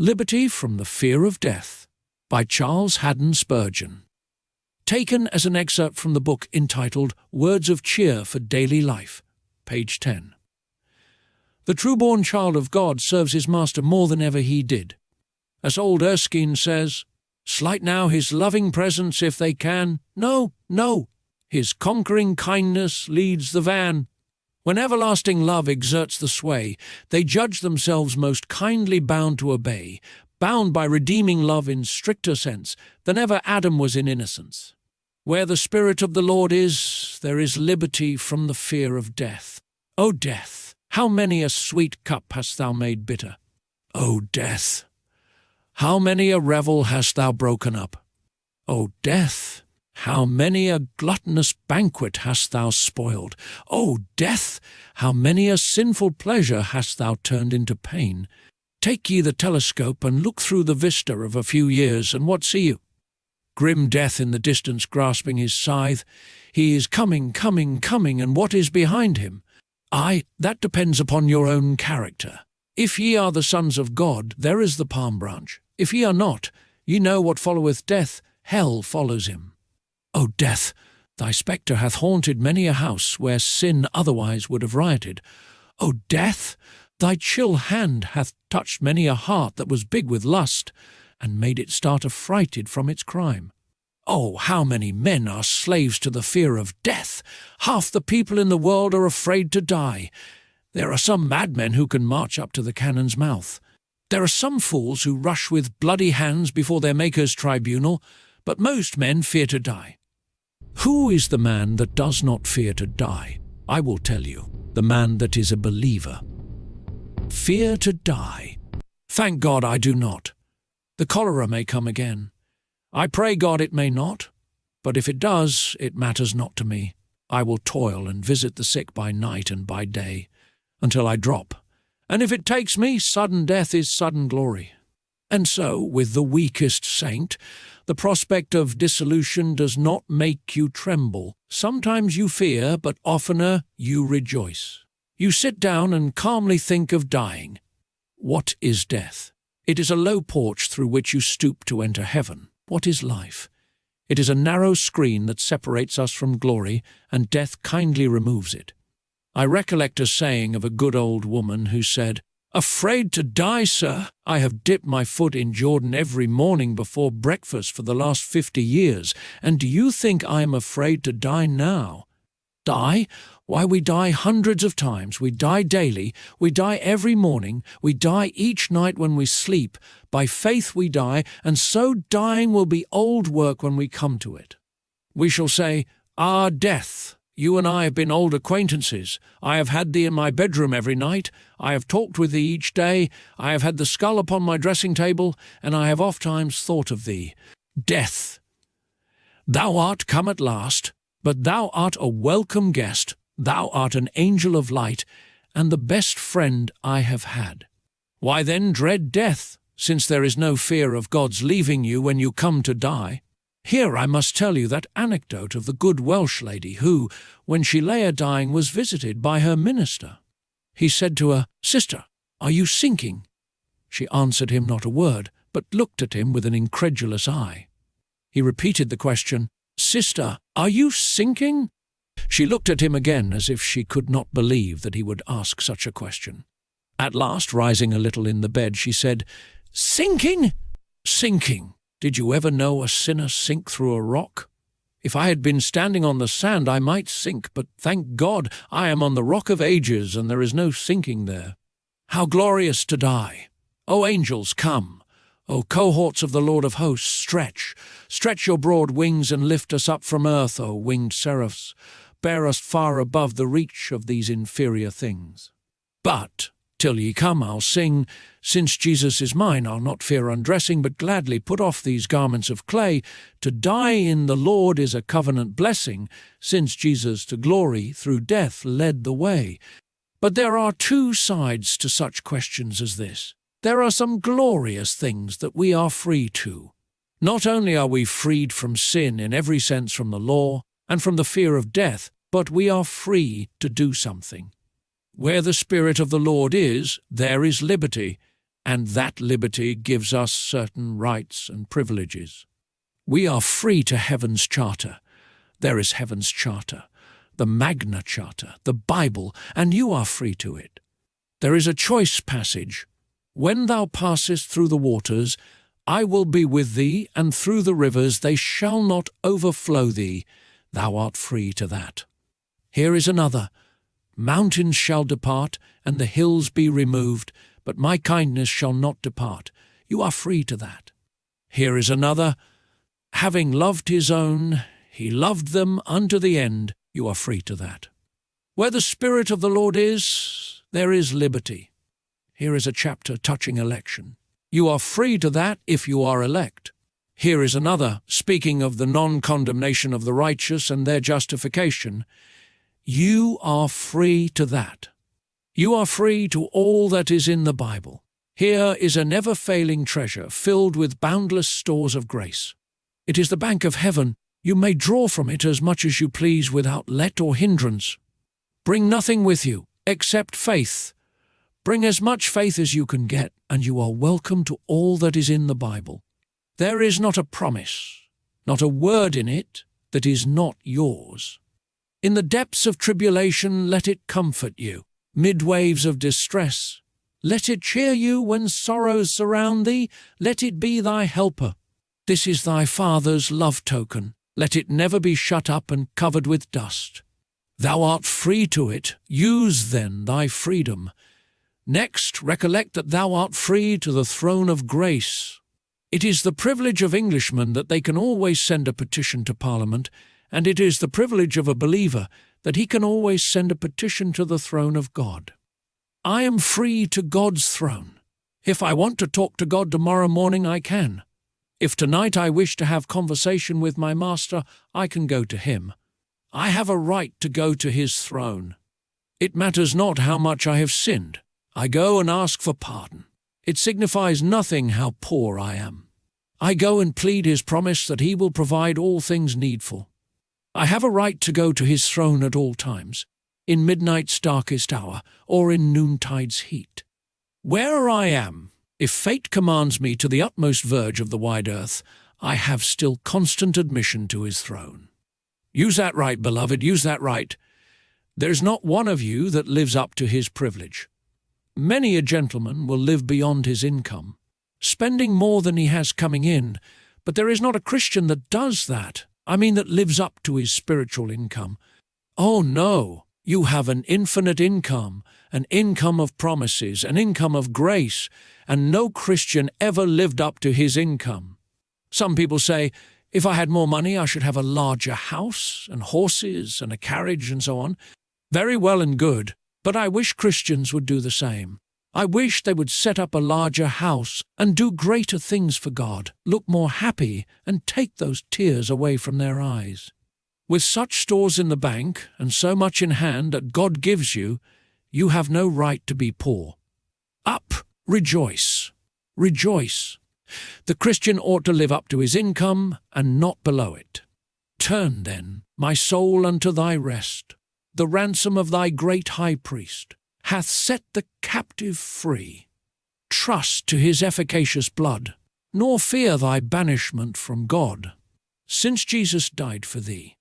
Liberty from the Fear of Death by Charles Haddon Spurgeon. Taken as an excerpt from the book entitled Words of Cheer for Daily Life, page 10. The true-born child of God serves his master more than ever he did. As old Erskine says, "Slight now his loving presence if they can. No, no, his conquering kindness leads the van. When everlasting love exerts the sway, they judge themselves most kindly bound to obey, bound by redeeming love in stricter sense than ever Adam was in innocence. Where the Spirit of the Lord is, there is liberty from the fear of death. O death, how many a sweet cup hast thou made bitter! O death, how many a revel hast thou broken up! O death, how many a gluttonous banquet hast thou spoiled! O death, how many a sinful pleasure hast thou turned into pain! Take ye the telescope and look through the vista of a few years, and what see you? Grim death in the distance grasping his scythe. He is coming, coming, coming, and what is behind him? Aye, that depends upon your own character. If ye are the sons of God, there is the palm branch. If ye are not, ye know what followeth death, hell follows him. O death, thy spectre hath haunted many a house where sin otherwise would have rioted. O death, thy chill hand hath touched many a heart that was big with lust, and made it start affrighted from its crime. Oh, how many men are slaves to the fear of death! Half the people in the world are afraid to die. There are some madmen who can march up to the cannon's mouth. There are some fools who rush with bloody hands before their Maker's tribunal, but most men fear to die. Who is the man that does not fear to die? I will tell you, the man that is a believer. Fear to die? Thank God I do not. The cholera may come again. I pray God it may not, but if it does, it matters not to me. I will toil and visit the sick by night and by day, until I drop, and if it takes me, sudden death is sudden glory. And so, with the weakest saint, the prospect of dissolution does not make you tremble. Sometimes you fear, but oftener you rejoice. You sit down and calmly think of dying. What is death? It is a low porch through which you stoop to enter heaven. What is life? It is a narrow screen that separates us from glory, and death kindly removes it. I recollect a saying of a good old woman who said, "Afraid to die, sir? I have dipped my foot in Jordan every morning before breakfast for the last 50 years, and do you think I am afraid to die now?" Die? Why, we die hundreds of times. We die daily. We die every morning. We die each night when we sleep. By faith we die, and so dying will be old work when we come to it. We shall say, "Ah, death, you and I have been old acquaintances. I have had thee in my bedroom every night. I have talked with thee each day. I have had the skull upon my dressing-table, and I have ofttimes thought of thee. Death, thou art come at last, but thou art a welcome guest. Thou art an angel of light, and the best friend I have had. Why then dread death, since there is no fear of God's leaving you when you come to die?" Here I must tell you that anecdote of the good Welsh lady who, when she lay a-dying, was visited by her minister. He said to her, "Sister, are you sinking?" She answered him not a word, but looked at him with an incredulous eye. He repeated the question, "Sister, are you sinking?" She looked at him again as if she could not believe that he would ask such a question. At last, rising a little in the bed, she said, "Sinking? Sinking? Did you ever know a sinner sink through a rock? If I had been standing on the sand, I might sink, but thank God I am on the rock of ages, and there is no sinking there. How glorious to die! O angels, come! O cohorts of the Lord of hosts, stretch your broad wings and lift us up from earth, O winged seraphs. Bear us far above the reach of these inferior things. But till ye come, I'll sing. Since Jesus is mine, I'll not fear undressing, but gladly put off these garments of clay. To die in the Lord is a covenant blessing, since Jesus to glory through death led the way." But there are two sides to such questions as this. There are some glorious things that we are free to. Not only are we freed from sin in every sense from the law and from the fear of death, but we are free to do something. Where the Spirit of the Lord is, there is liberty, and that liberty gives us certain rights and privileges. We are free to heaven's charter. There is heaven's charter, the Magna Charta, the Bible, and you are free to it. There is a choice passage. When thou passest through the waters, I will be with thee, and through the rivers they shall not overflow thee. Thou art free to that. Here is another. Mountains shall depart, and the hills be removed, but my kindness shall not depart. You are free to that. Here is another. Having loved his own, he loved them unto the end. You are free to that. Where the Spirit of the Lord is, there is liberty. Here is a chapter touching election. You are free to that if you are elect. Here is another, speaking of the non-condemnation of the righteous and their justification. You are free to that. You are free to all that is in the Bible. Here is a never-failing treasure filled with boundless stores of grace. It is the bank of heaven. You may draw from it as much as you please without let or hindrance. Bring nothing with you except faith. Bring as much faith as you can get, and you are welcome to all that is in the Bible. There is not a promise, not a word in it that is not yours. In the depths of tribulation, let it comfort you. Mid waves of distress, let it cheer you. When sorrows surround thee, let it be thy helper. This is thy Father's love token. Let it never be shut up and covered with dust. Thou art free to it. Use then thy freedom. Next, recollect that thou art free to the throne of grace. It is the privilege of Englishmen that they can always send a petition to Parliament, and it is the privilege of a believer that he can always send a petition to the throne of God. I am free to God's throne. If I want to talk to God tomorrow morning, I can. If tonight I wish to have conversation with my Master, I can go to him. I have a right to go to his throne. It matters not how much I have sinned. I go and ask for pardon. It signifies nothing how poor I am. I go and plead his promise that he will provide all things needful. I have a right to go to his throne at all times, in midnight's darkest hour, or in noontide's heat. Where I am, if fate commands me to the utmost verge of the wide earth, I have still constant admission to his throne. Use that right, beloved, use that right. There's not one of you that lives up to his privilege. Many a gentleman will live beyond his income, spending more than he has coming in, but there is not a Christian that does that. I mean, that lives up to his spiritual income. Oh no, you have an infinite income, an income of promises, an income of grace, and no Christian ever lived up to his income. Some people say, if I had more money, I should have a larger house and horses and a carriage and so on. Very well and good, but I wish Christians would do the same. I wish they would set up a larger house and do greater things for God, look more happy, and take those tears away from their eyes. With such stores in the bank and so much in hand that God gives you, you have no right to be poor. Up, rejoice, rejoice. The Christian ought to live up to his income and not below it. Turn, then, my soul, unto thy rest. The ransom of thy great high priest hath set the captive free. Trust to his efficacious blood, nor fear thy banishment from God, since Jesus died for thee.